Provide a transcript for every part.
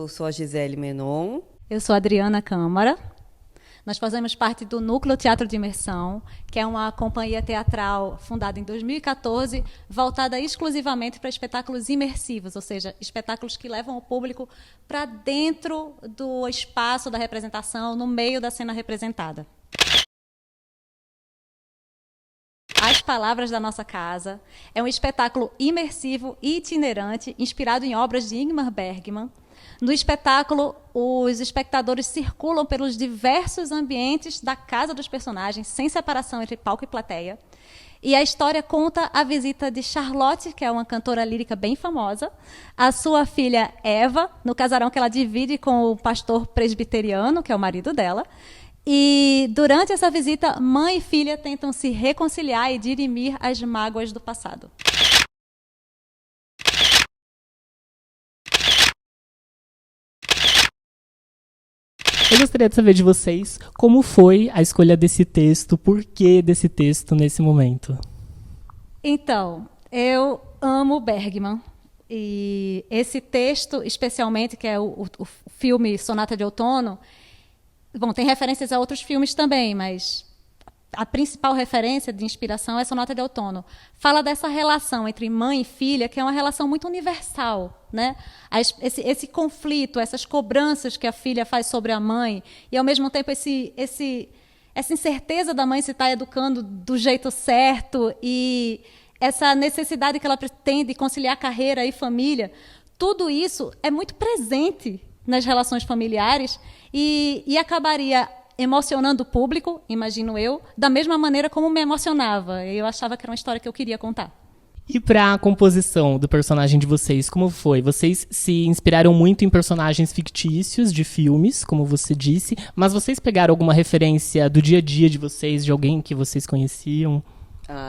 Eu sou a Gisele Menon. Eu sou a Adriana Câmara. Nós fazemos parte do Núcleo Teatro de Imersão, que é uma companhia teatral fundada em 2014, voltada exclusivamente para espetáculos imersivos, ou seja, espetáculos que levam o público para dentro do espaço da representação, no meio da cena representada. As Palavras da Nossa Casa é um espetáculo imersivo e itinerante, inspirado em obras de Ingmar Bergman. No espetáculo, os espectadores circulam pelos diversos ambientes da casa dos personagens, sem separação entre palco e plateia. E a história conta a visita de Charlotte, que é uma cantora lírica bem famosa, a sua filha Eva, no casarão que ela divide com o pastor presbiteriano, que é o marido dela. E, durante essa visita, mãe e filha tentam se reconciliar e dirimir as mágoas do passado. Eu gostaria de saber de vocês como foi a escolha desse texto, por que desse texto nesse momento? Então, eu amo Bergman. E esse texto, especialmente, que é o filme Sonata de Outono, bom, tem referências a outros filmes também, mas a principal referência de inspiração é Sonata de Outono. Fala dessa relação entre mãe e filha, que é uma relação muito universal, né? Esse conflito, essas cobranças que a filha faz sobre a mãe, e, ao mesmo tempo, essa incerteza da mãe se está educando do jeito certo, e essa necessidade que ela tem de conciliar carreira e família, tudo isso é muito presente nas relações familiares e acabaria emocionando o público, imagino eu, da mesma maneira como me emocionava. Eu achava que era uma história que eu queria contar. E para a composição do personagem de vocês, como foi? Vocês se inspiraram muito em personagens fictícios de filmes, como você disse, mas vocês pegaram alguma referência do dia a dia de vocês, de alguém que vocês conheciam?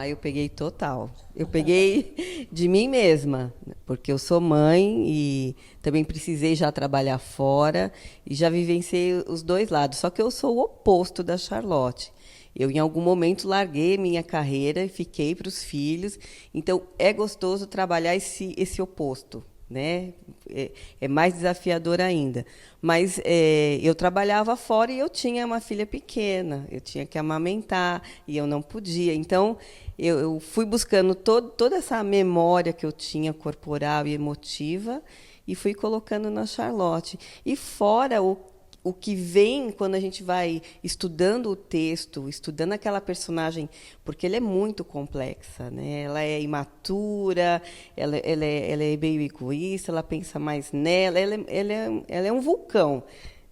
Eu peguei total. Eu peguei de mim mesma, porque eu sou mãe e também precisei já trabalhar fora e já vivenciei os dois lados. Só que eu sou o oposto da Charlotte. Eu, em algum momento, larguei minha carreira e fiquei para os filhos. Então, é gostoso trabalhar esse oposto, né? É mais desafiador ainda. Mas eu trabalhava fora e eu tinha uma filha pequena, eu tinha que amamentar e eu não podia. Então, eu fui buscando toda essa memória que eu tinha corporal e emotiva e fui colocando na Charlotte. E fora o que vem quando a gente vai estudando o texto, estudando aquela personagem, porque ela é muito complexa, né? Ela é imatura, ela é meio egoísta, ela pensa mais nela, ela é um vulcão,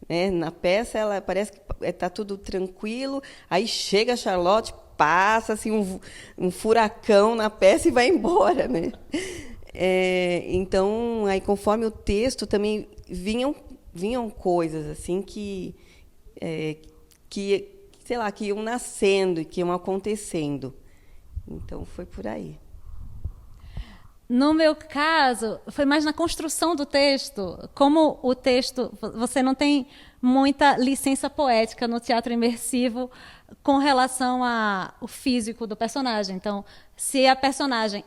né? Na peça, ela parece que está tudo tranquilo, aí chega a Charlotte, passa assim, um furacão na peça e vai embora, né? Então, aí, conforme o texto, também vinham coisas assim que sei lá, que iam nascendo e que iam acontecendo. Então, foi por aí. No meu caso, foi mais na construção do texto. Como o texto, você não tem muita licença poética no teatro imersivo com relação ao físico do personagem. Então, se a personagem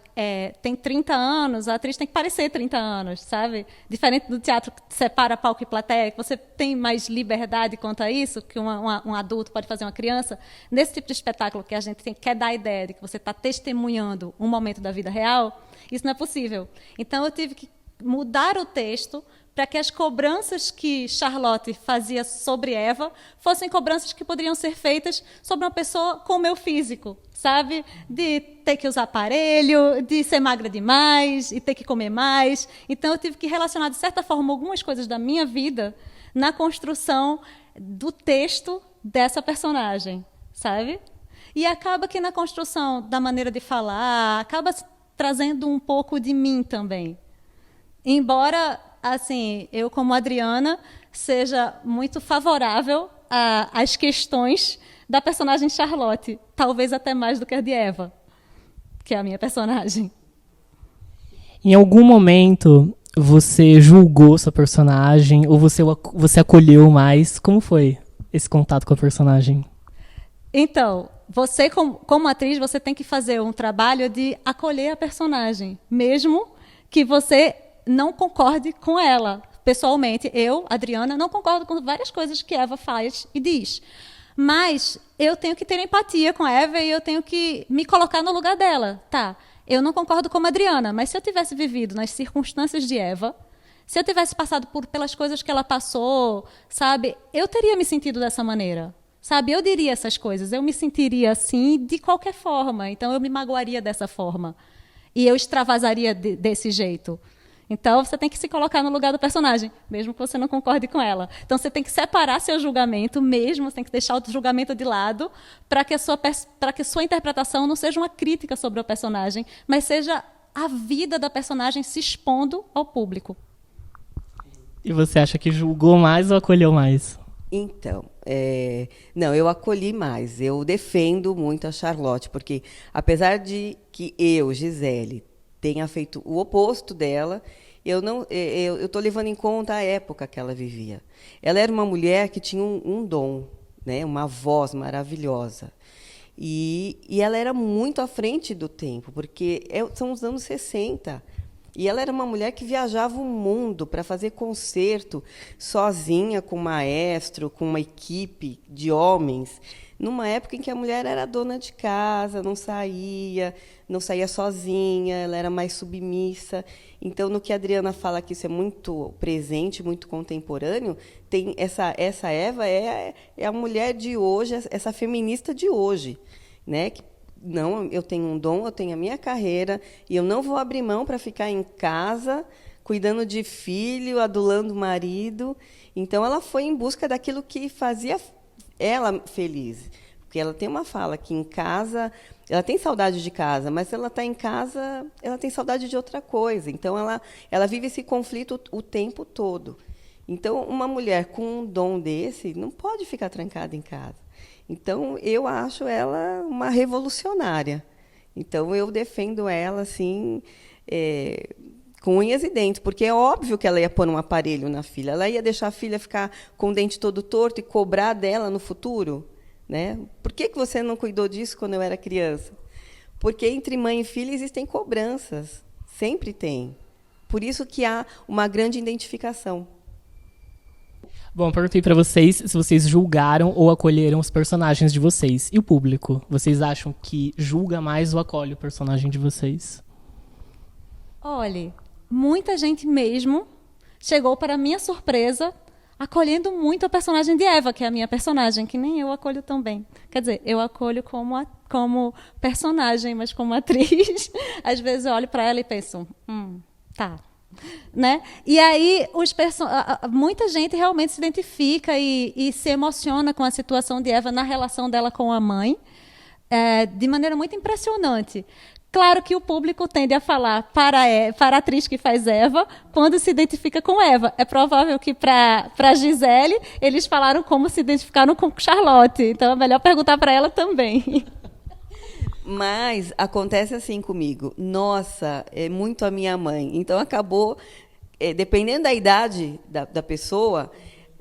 tem 30 anos, a atriz tem que parecer 30 anos, sabe? Diferente do teatro que separa palco e plateia, que você tem mais liberdade quanto a isso, que um adulto pode fazer uma criança. Nesse tipo de espetáculo que a gente quer dar a ideia de que você está testemunhando um momento da vida real, isso não é possível. Então, eu tive que mudar o texto para que as cobranças que Charlotte fazia sobre Eva fossem cobranças que poderiam ser feitas sobre uma pessoa com o meu físico, sabe? De ter que usar aparelho, de ser magra demais e ter que comer mais. Então, eu tive que relacionar, de certa forma, algumas coisas da minha vida na construção do texto dessa personagem, sabe? E acaba que na construção da maneira de falar, acaba trazendo um pouco de mim também. Embora, assim, eu, como Adriana, seja muito favorável às questões da personagem Charlotte, talvez até mais do que a de Eva, que é a minha personagem. Em algum momento, você julgou sua personagem ou você acolheu mais? Como foi esse contato com a personagem? Então, você, como atriz, você tem que fazer um trabalho de acolher a personagem, mesmo que você não concorde com ela, pessoalmente, eu, Adriana, não concordo com várias coisas que Eva faz e diz. Mas eu tenho que ter empatia com a Eva e eu tenho que me colocar no lugar dela. Tá, eu não concordo com a Adriana, mas se eu tivesse vivido nas circunstâncias de Eva, se eu tivesse passado pelas coisas que ela passou, sabe, eu teria me sentido dessa maneira. Sabe, eu diria essas coisas, eu me sentiria assim de qualquer forma, então eu me magoaria dessa forma. E eu extravasaria desse jeito. Então, você tem que se colocar no lugar do personagem, mesmo que você não concorde com ela. Então, você tem que separar seu julgamento mesmo, você tem que deixar o julgamento de lado, para que a sua interpretação não seja uma crítica sobre o personagem, mas seja a vida da personagem se expondo ao público. E você acha que julgou mais ou acolheu mais? Então, não, eu acolhi mais. Eu defendo muito a Charlotte, porque apesar de que eu, Gisele, tenha feito o oposto dela, eu estou levando em conta a época que ela vivia. Ela era uma mulher que tinha um dom, né, uma voz maravilhosa. E ela era muito à frente do tempo, porque são os anos 60. E ela era uma mulher que viajava o mundo para fazer concerto sozinha, com um maestro, com uma equipe de homens, numa época em que a mulher era dona de casa, não saía sozinha, ela era mais submissa. Então, no que a Adriana fala que isso é muito presente, muito contemporâneo, tem essa Eva é a mulher de hoje, essa feminista de hoje, né? Não, eu tenho um dom, eu tenho a minha carreira e eu não vou abrir mão para ficar em casa, cuidando de filho, adulando o marido. Então, ela foi em busca daquilo que fazia ela feliz. Porque ela tem uma fala que em casa, ela tem saudade de casa, mas se ela está em casa, ela tem saudade de outra coisa. Então, ela vive esse conflito o tempo todo. Então, uma mulher com um dom desse não pode ficar trancada em casa. Então, eu acho ela uma revolucionária. Então, eu defendo ela assim, com unhas e dentes, porque é óbvio que ela ia pôr um aparelho na filha. Ela ia deixar a filha ficar com o dente todo torto e cobrar dela no futuro, né? Por que você não cuidou disso quando eu era criança? Porque entre mãe e filha existem cobranças. Sempre tem. Por isso que há uma grande identificação. Bom, perguntei para vocês se vocês julgaram ou acolheram os personagens de vocês. E o público? Vocês acham que julga mais ou acolhe o personagem de vocês? Olha, muita gente mesmo chegou, para minha surpresa, acolhendo muito a personagem de Eva, que é a minha personagem, que nem eu acolho tão bem. Quer dizer, eu acolho como personagem, mas como atriz, às vezes eu olho para ela e penso, tá. Né? E aí muita gente realmente se identifica e se emociona com a situação de Eva na relação dela com a mãe, de maneira muito impressionante. Claro que o público tende a falar para a atriz que faz Eva quando se identifica com Eva. É provável que para Gisele eles falaram como se identificaram com Charlotte. Então é melhor perguntar para ela também. Mas acontece assim comigo. Nossa, é muito a minha mãe. Então, acabou, dependendo da idade da pessoa,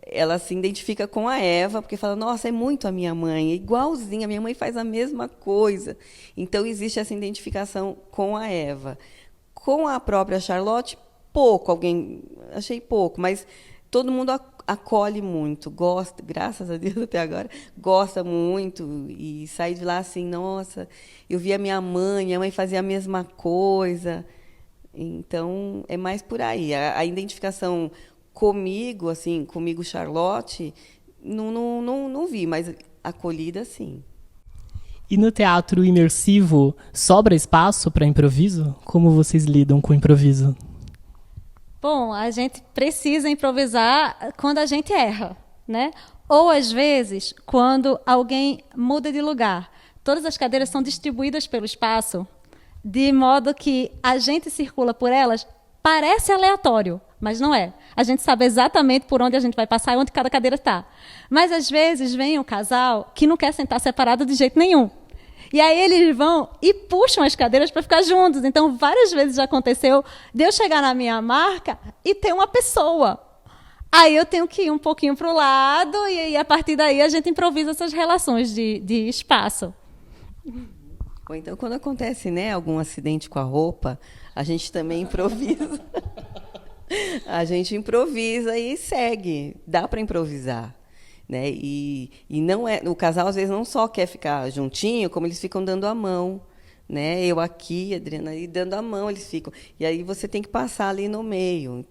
ela se identifica com a Eva, porque fala, nossa, é muito a minha mãe, é igualzinha, a minha mãe faz a mesma coisa. Então, existe essa identificação com a Eva. Com a própria Charlotte, achei pouco, mas todo mundo acolhe muito, gosta, graças a Deus até agora, gosta muito e sai de lá assim, nossa, eu vi a minha mãe fazia a mesma coisa. Então, é mais por aí. A identificação comigo, assim, comigo Charlotte, não vi, mas acolhida sim. E no teatro imersivo, sobra espaço para improviso? Como vocês lidam com o improviso? Bom, a gente precisa improvisar quando a gente erra, né? Ou, às vezes, quando alguém muda de lugar. Todas as cadeiras são distribuídas pelo espaço, de modo que a gente circula por elas, parece aleatório, mas não é. A gente sabe exatamente por onde a gente vai passar e onde cada cadeira está. Mas, às vezes, vem um casal que não quer sentar separado de jeito nenhum. E aí eles vão e puxam as cadeiras para ficar juntos. Então, várias vezes já aconteceu de eu chegar na minha marca e ter uma pessoa. Aí eu tenho que ir um pouquinho para o lado e a partir daí a gente improvisa essas relações de espaço. Ou então, quando acontece, né, algum acidente com a roupa, a gente também improvisa. A gente improvisa e segue. Dá para improvisar. Né? E não é, o casal às vezes não só quer ficar juntinho, como eles ficam dando a mão. Né? Eu aqui, a Adriana aí, dando a mão, eles ficam. E aí você tem que passar ali no meio.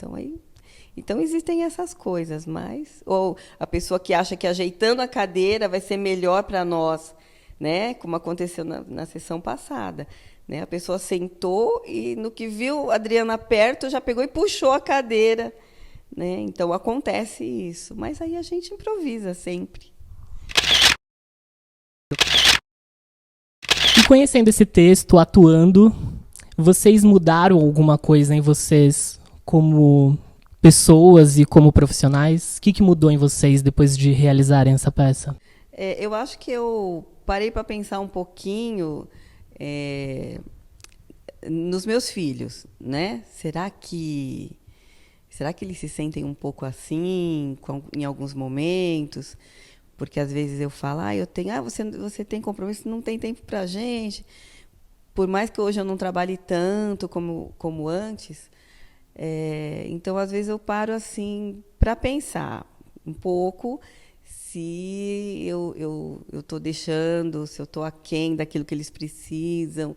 Então existem essas coisas, mas ou a pessoa que acha que ajeitando a cadeira vai ser melhor para nós, né? Como aconteceu na sessão passada, né? A pessoa sentou e no que viu a Adriana perto já pegou e puxou a cadeira, né? Então acontece isso, mas aí a gente improvisa sempre. E conhecendo esse texto, atuando, vocês mudaram alguma coisa em vocês como pessoas e como profissionais? O que mudou em vocês depois de realizarem essa peça? Eu acho que eu parei para pensar um pouquinho nos meus filhos, né? Será que eles se sentem um pouco assim em alguns momentos? Porque às vezes eu falo, você tem compromisso, não tem tempo para a gente. Por mais que hoje eu não trabalhe tanto como antes, então às vezes eu paro assim para pensar um pouco se eu estou deixando, se eu estou aquém daquilo que eles precisam.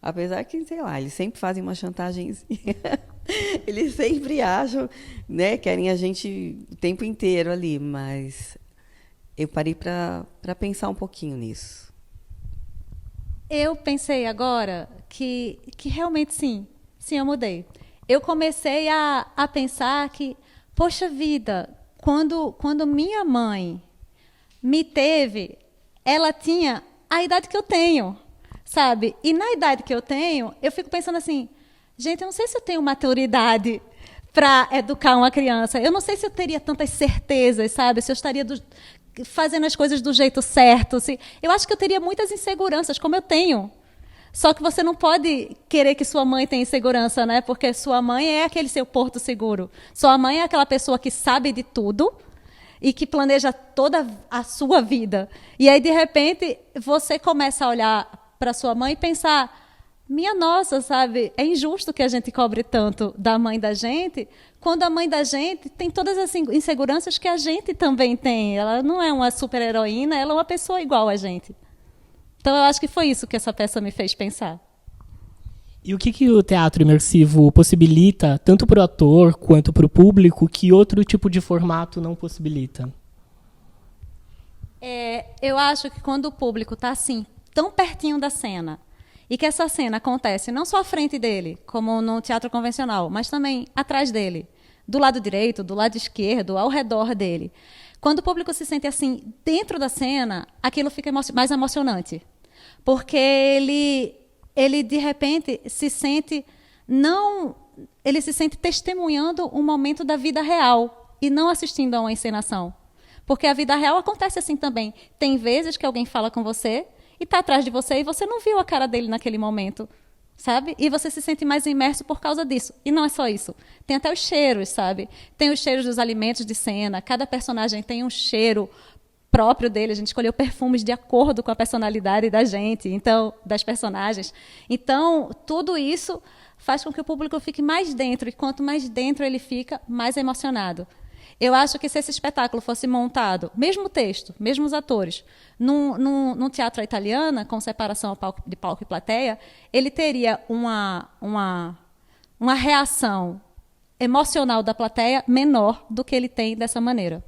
Apesar que, sei lá, eles sempre fazem uma chantagemzinha. Eles sempre acham, né, querem a gente o tempo inteiro ali, mas eu parei para pensar um pouquinho nisso. Eu pensei agora que realmente sim, eu mudei. Eu comecei a pensar que, poxa vida, quando minha mãe me teve, ela tinha a idade que eu tenho, sabe? E na idade que eu tenho, eu fico pensando assim, gente, eu não sei se eu tenho maturidade para educar uma criança. Eu não sei se eu teria tantas certezas, sabe? Se eu estaria fazendo as coisas do jeito certo. Eu acho que eu teria muitas inseguranças, como eu tenho. Só que você não pode querer que sua mãe tenha insegurança, né? Porque sua mãe é aquele seu porto seguro. Sua mãe é aquela pessoa que sabe de tudo e que planeja toda a sua vida. E aí, de repente, você começa a olhar para sua mãe e pensar, minha nossa, sabe? É injusto que a gente cobre tanto da mãe da gente, quando a mãe da gente tem todas as inseguranças que a gente também tem. Ela não é uma super-heroína, ela é uma pessoa igual a gente. Então, eu acho que foi isso que essa peça me fez pensar. E o que o teatro imersivo possibilita, tanto para o ator quanto para o público, que outro tipo de formato não possibilita? Eu acho que quando o público está assim, tão pertinho da cena, e que essa cena acontece não só à frente dele, como no teatro convencional, mas também atrás dele, do lado direito, do lado esquerdo, ao redor dele. Quando o público se sente assim, dentro da cena, aquilo fica mais emocionante. Porque ele de repente se sente ele se sente testemunhando um momento da vida real e não assistindo a uma encenação. Porque a vida real acontece assim também. Tem vezes que alguém fala com você e está atrás de você e você não viu a cara dele naquele momento, sabe? E você se sente mais imerso por causa disso. E não é só isso. Tem até os cheiros, sabe? Tem os cheiros dos alimentos de cena. Cada personagem tem um cheiro próprio dele. A gente escolheu perfumes de acordo com a personalidade da gente, então, das personagens. Então, tudo isso faz com que o público fique mais dentro. E quanto mais dentro ele fica, mais emocionado. Eu acho que se esse espetáculo fosse montado, mesmo texto, mesmos atores, num teatro à italiana, com separação de palco e plateia, ele teria uma reação emocional da plateia menor do que ele tem dessa maneira.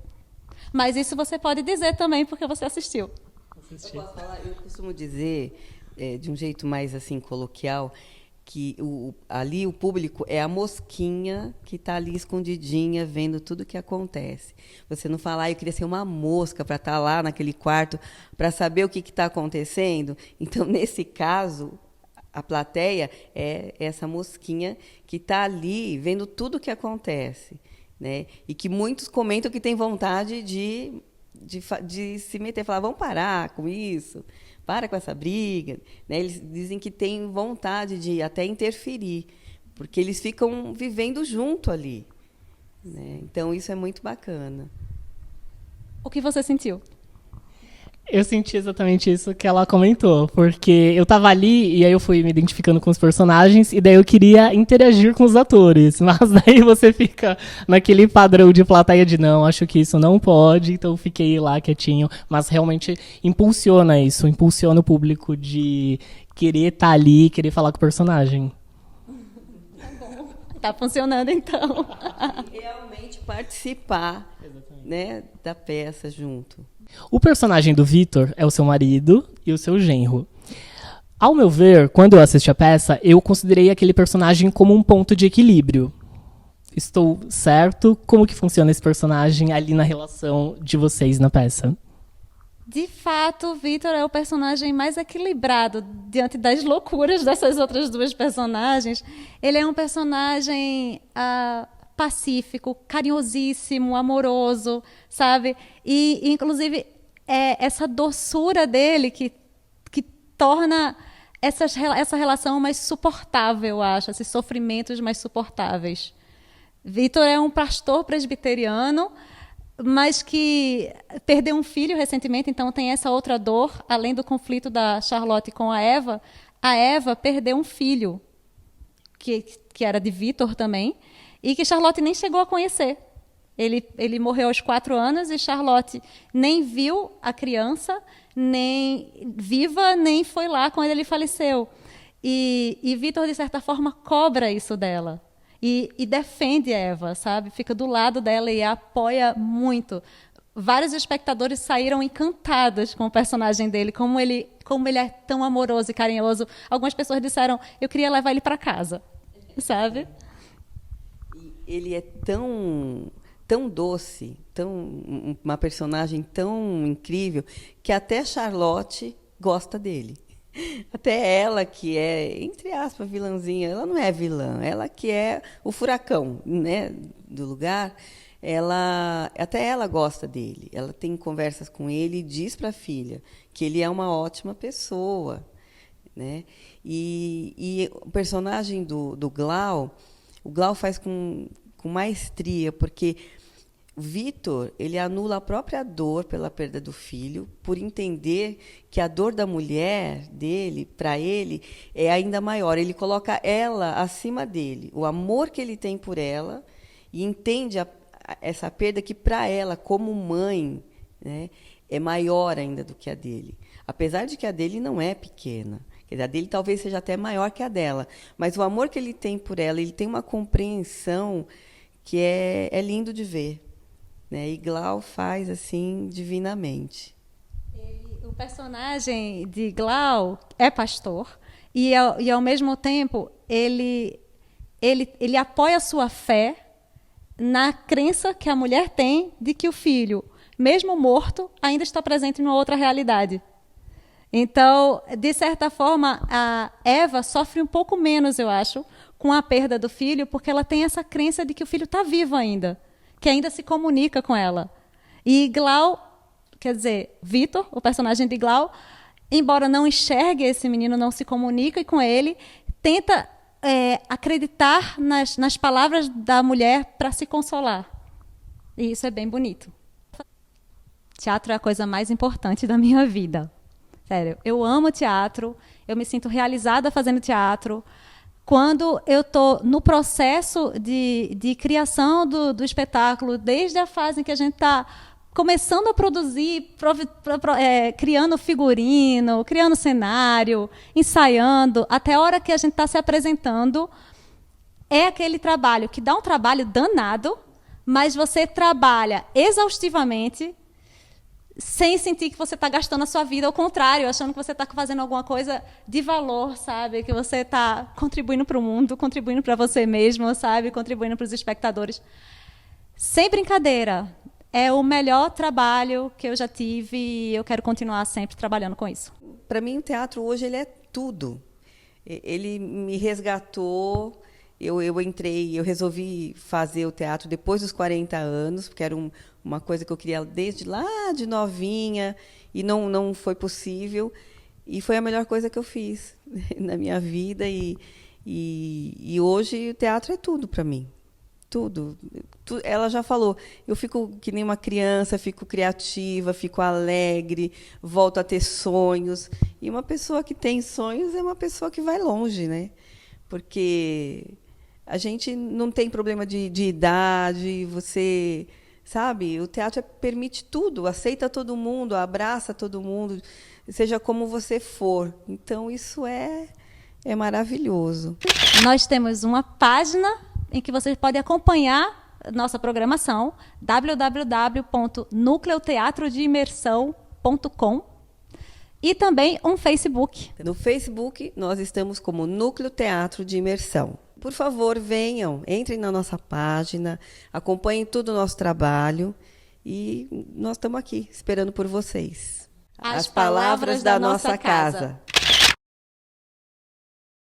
Mas isso você pode dizer também, porque você assistiu. Eu posso falar, eu costumo dizer, de um jeito mais assim coloquial, que ali o público é a mosquinha que está ali escondidinha, vendo tudo o que acontece. Você não fala, eu queria ser uma mosca para estar lá naquele quarto, para saber o que está acontecendo. Então, nesse caso, a plateia é essa mosquinha que está ali vendo tudo o que acontece. Né? E que muitos comentam que têm vontade de se meter, falar, vamos parar com isso, para com essa briga. Né? Eles dizem que têm vontade de até interferir, porque eles ficam vivendo junto ali. Né? Então, isso é muito bacana. O que você sentiu? Eu senti exatamente isso que ela comentou, porque eu tava ali e aí eu fui me identificando com os personagens e daí eu queria interagir com os atores, mas daí você fica naquele padrão de plateia de não, acho que isso não pode, então eu fiquei lá quietinho, mas realmente impulsiona isso, impulsiona o público de querer estar ali, querer falar com o personagem. Tá funcionando, então. E realmente participar, né, da peça junto. O personagem do Vitor é o seu marido e o seu genro. Ao meu ver, quando eu assisti a peça, eu considerei aquele personagem como um ponto de equilíbrio. Estou certo? Como que funciona esse personagem ali na relação de vocês na peça? De fato, o Vitor é o personagem mais equilibrado diante das loucuras dessas outras duas personagens. Ele é um personagem pacífico, carinhosíssimo, amoroso, sabe? E inclusive, essa doçura dele que torna essa relação mais suportável, eu acho, esses sofrimentos mais suportáveis. Vitor é um pastor presbiteriano, mas que perdeu um filho recentemente, então tem essa outra dor, além do conflito da Charlotte com a Eva. A Eva perdeu um filho, que era de Vitor também, e que Charlotte nem chegou a conhecer. Ele morreu aos 4 anos e Charlotte nem viu a criança, nem viva, nem foi lá quando ele faleceu. E Vitor, de certa forma, cobra isso dela. E defende Eva, sabe? Fica do lado dela e a apoia muito. Vários espectadores saíram encantados com o personagem dele, como ele é tão amoroso e carinhoso. Algumas pessoas disseram, eu queria levar ele para casa, sabe? Ele é tão doce, uma personagem tão incrível, que até Charlotte gosta dele. Até ela, que é, entre aspas, vilãzinha, ela não é vilã, ela que é o furacão, né, do lugar, até ela gosta dele. Ela tem conversas com ele e diz para a filha que ele é uma ótima pessoa, né? E o personagem do Glau, o Glau faz com maestria, porque o Vitor, ele anula a própria dor pela perda do filho, por entender que a dor da mulher dele, para ele, é ainda maior. Ele coloca ela acima dele, o amor que ele tem por ela, e entende essa perda que, para ela, como mãe, né, é maior ainda do que a dele. Apesar de que a dele não é pequena. Quer dizer, a dele talvez seja até maior que a dela. Mas o amor que ele tem por ela, ele tem uma compreensão que é lindo de ver. Né? E Glau faz assim divinamente. O personagem de Glau é pastor e ao mesmo tempo ele apoia a sua fé na crença que a mulher tem de que o filho, mesmo morto, ainda está presente em uma outra realidade. Então, de certa forma, a Eva sofre um pouco menos, eu acho, com a perda do filho, porque ela tem essa crença de que o filho está vivo ainda, que ainda se comunica com ela. E Glau, quer dizer, Vitor, o personagem de Glau, embora não enxergue esse menino, não se comunique com ele, tenta acreditar nas palavras da mulher para se consolar. E isso é bem bonito. Teatro é a coisa mais importante da minha vida. Sério, eu amo teatro, eu me sinto realizada fazendo teatro. Quando eu estou no processo de criação do espetáculo, desde a fase em que a gente está começando a produzir, criando figurino, criando cenário, ensaiando, até a hora que a gente está se apresentando, é aquele trabalho que dá um trabalho danado, mas você trabalha exaustivamente, sem sentir que você está gastando a sua vida, ao contrário, achando que você está fazendo alguma coisa de valor, sabe? Que você está contribuindo para o mundo, contribuindo para você mesmo, sabe? Contribuindo para os espectadores. Sem brincadeira, é o melhor trabalho que eu já tive e eu quero continuar sempre trabalhando com isso. Para mim, o teatro hoje ele é tudo. Ele me resgatou. Eu resolvi fazer o teatro depois dos 40 anos, porque era uma coisa que eu queria desde lá de novinha, e não foi possível. E foi a melhor coisa que eu fiz na minha vida. E hoje o teatro é tudo para mim. Tudo. Ela já falou, eu fico que nem uma criança, fico criativa, fico alegre, volto a ter sonhos. E uma pessoa que tem sonhos é uma pessoa que vai longe, né? Porque a gente não tem problema de idade, você, sabe? O teatro permite tudo, aceita todo mundo, abraça todo mundo, seja como você for. Então, isso é maravilhoso. Nós temos uma página em que você pode acompanhar nossa programação, www.nucleoteatrodeimersão.com, e também um Facebook. No Facebook, nós estamos como Núcleo Teatro de Imersão. Por favor, venham, entrem na nossa página, acompanhem todo o nosso trabalho e nós estamos aqui esperando por vocês. As palavras da nossa casa.